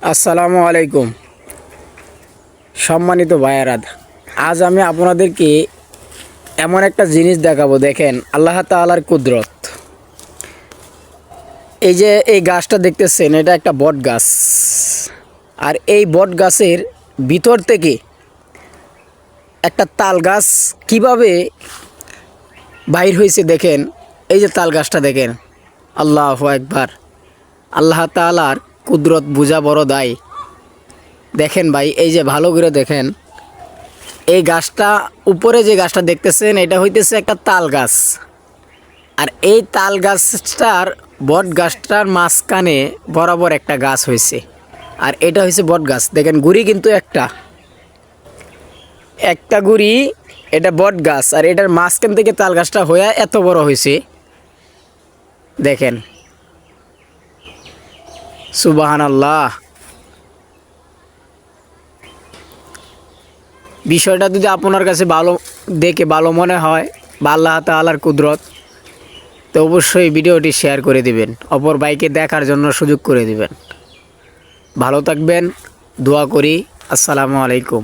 আসসালামু আলাইকুম সম্মানিত ভাইয়েরা, আজ আমি আপনাদেরকে এমন একটা জিনিস দেখাবো। দেখেন আল্লাহ তাআলার কুদরত। এই যে এই গাছটা দেখতেছেন, এটা একটা বট গাছ। আর এই বট গাছের ভিতর থেকে একটা তাল গাছ কিভাবে বাইর হয়েছে দেখেন। এই যে তাল গাছটা দেখেন, আল্লাহু আকবার। আল্লাহ তাআলার কুদরত বুঝা বড় দায়। দেখেন ভাই, এই যে ভালো করে দেখেন, এই গাছটা উপরে যে গাছটা দেখতেছেন, এটা হইতেছে একটা তাল গাছ। আর এই তাল গাছটার বট গাছটার মাঝখানে বরাবর একটা গাছ হয়েছে। আর এটা হয়েছে বট গাছ। দেখেন গুড়ি কিন্তু একটা একটা গুড়ি, এটা বট গাছ। আর এটার মাঝখান থেকে তাল গাছটা হয়ে এত বড় হয়েছে। দেখেন সুবহানাল্লাহ। বিষয়টা যদি আপনার কাছে ভালো দেখে ভালো মনে হয় বা আল্লাহ তাআলার কুদরত, তো অবশ্যই ভিডিওটি শেয়ার করে দিবেন, অপর ভাইকে দেখার জন্য সুযোগ করে দিবেন। ভালো থাকবেন, দোয়া করি। আসসালামু আলাইকুম।